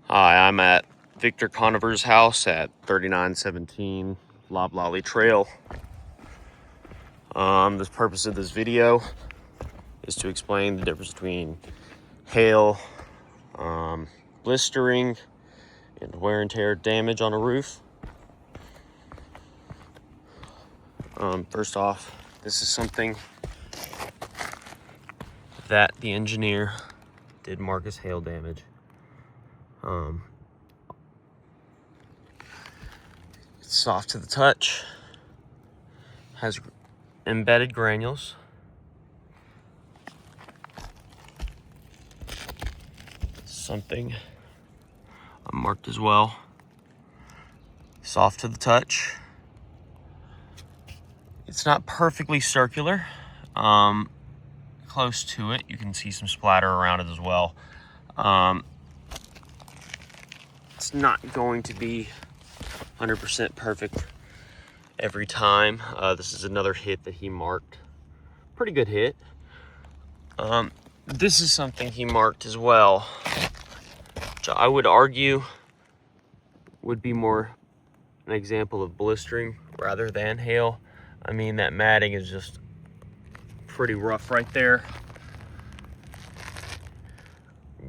Hi, I'm at Victor Conover's house at 3917 Loblolly Trail. The purpose of this video is to explain the difference between hail, blistering, and wear and tear damage on a roof. First off, this is something that the engineer did mark as hail damage. It's soft to the touch, has embedded granules. Something marked as well. Soft to the touch. It's not perfectly circular. Close to it, you can see some splatter around it as well. It's not going to be 100% perfect every time. This is another hit that he marked. Pretty good hit. This is something he marked as well, which I would argue would be more an example of blistering rather than hail. I mean, that matting is just pretty rough right there.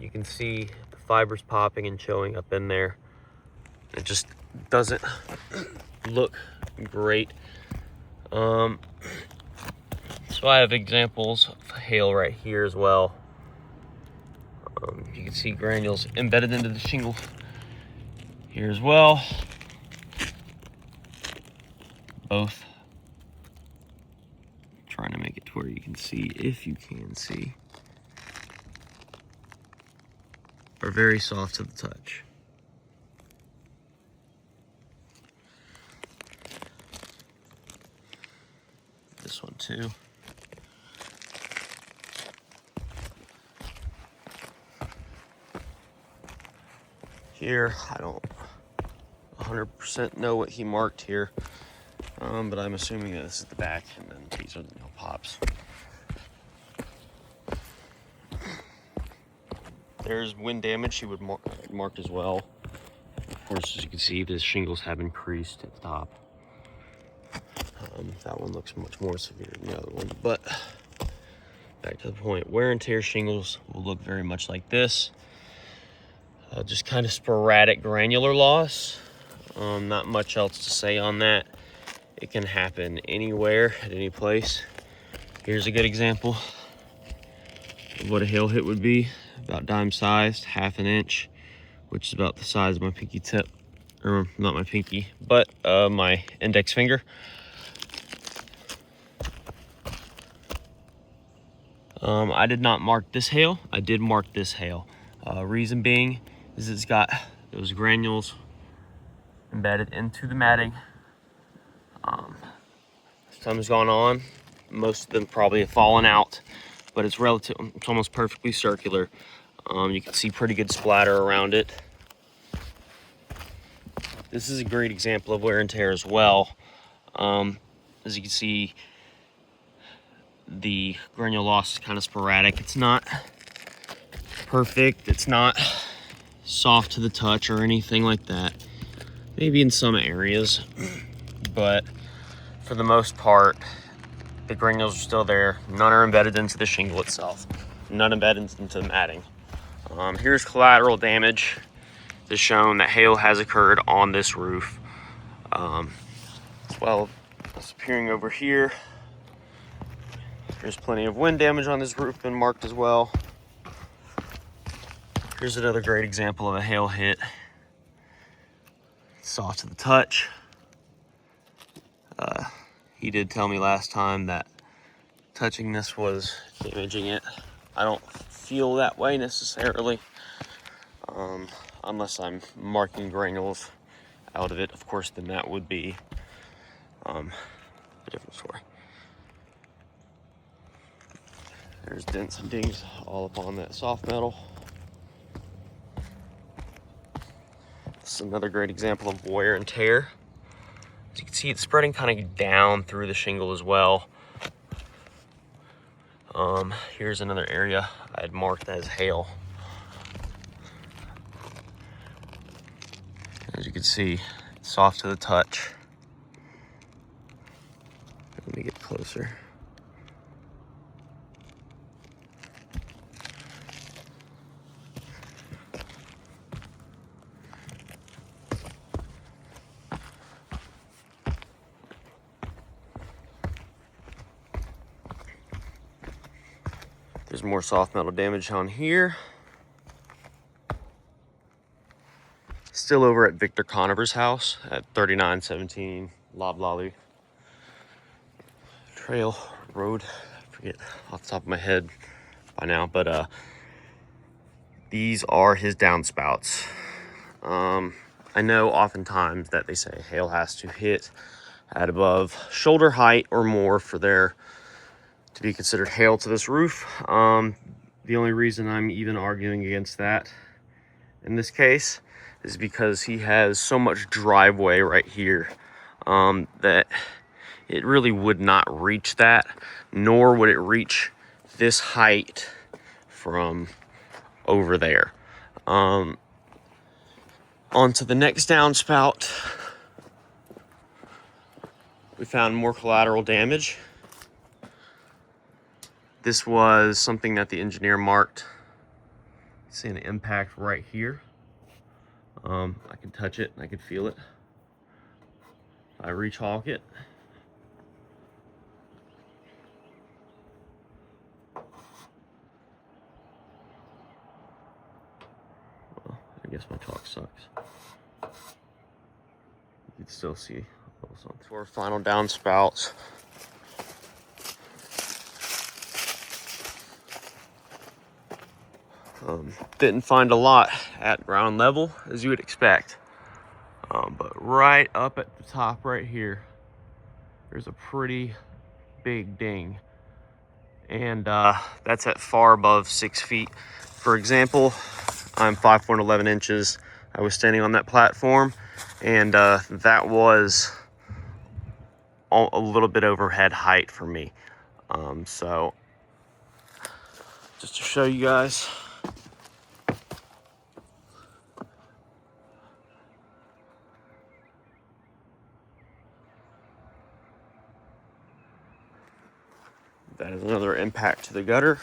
You can see the fibers popping and showing up in there. It just doesn't look great. So I have examples of hail right here as well. You can see granules embedded into the shingle here as well. Both. Trying to make it to where you can see, if you can see, are very soft to the touch. This one too. Here, I don't 100% know what he marked here, but I'm assuming that this is the back, and then these are the pops. There's wind damage he would mark as well. Of course, as you can see, the shingles have increased at the top. That one looks much more severe than the other one, but back to the point, wear and tear shingles will look very much like this. Just kind of sporadic granular loss. Not much else to say on that. It can happen anywhere, at any place. Here's a good example of what a hail hit would be. About dime sized, 1/2 inch, which is about the size of my pinky tip. Or not my pinky, but my index finger. I did not mark this hail. I did mark this hail. Reason being is it's got those granules embedded into the matting. As time's gone on, most of them probably have fallen out, but it's almost perfectly circular. You can see pretty good splatter around it. This is a great example of wear and tear as well. As you can see, the granule loss is kind of sporadic. It's not perfect. It's not soft to the touch or anything like that. Maybe in some areas, but for the most part, the granules are still there. None are embedded into the shingle itself. None embedded into the matting. Here's collateral damage that's shown that hail has occurred on this roof. As well as appearing over here. There's plenty of wind damage on this roof been marked as well. Here's another great example of a hail hit. Soft to the touch. He did tell me last time that touching this was damaging it. I don't feel that way necessarily, unless I'm marking granules out of it. Of course, then that would be a different story. There's dents and dings all upon that soft metal. This is another great example of wear and tear. As you can see, it's spreading kind of down through the shingle as well. Here's another area I had marked as hail. As you can see, it's soft to the touch. Let me get closer. There's more soft metal damage on here. Still over at Victor Conover's house at 3917 Loblolly Trail Road. I forget off the top of my head by now, but these are his downspouts. I know oftentimes that they say hail has to hit at above shoulder height or more for there to be considered hail to this roof. The only reason I'm even arguing against that in this case is because he has so much driveway right here that it really would not reach that, nor would it reach this height from over there. On to the next downspout. We found more collateral damage. This was something that the engineer marked. See an impact right here. I can touch it, I can feel it. I reach hawk it. Well, I guess my chalk sucks. You can still see a little something. For our final downspouts. Didn't find a lot at ground level, as you would expect. But right up at the top right here, there's a pretty big ding. And that's at far above 6 feet. For example, I'm 5'11" inches. I was standing on that platform, and that was a little bit over head height for me. So just to show you guys, that is another impact to the gutter.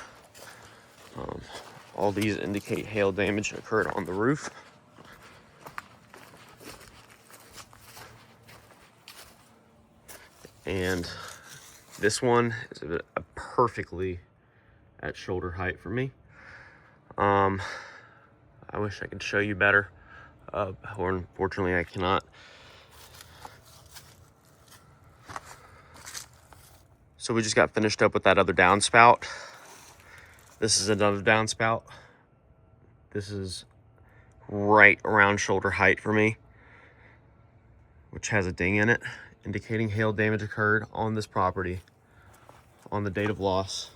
All these indicate hail damage occurred on the roof. And this one is a perfectly at shoulder height for me. I wish I could show you better. Unfortunately, I cannot. So we just got finished up with that other downspout. This is another downspout. This is right around shoulder height for me, which has a ding in it, indicating hail damage occurred on this property on the date of loss.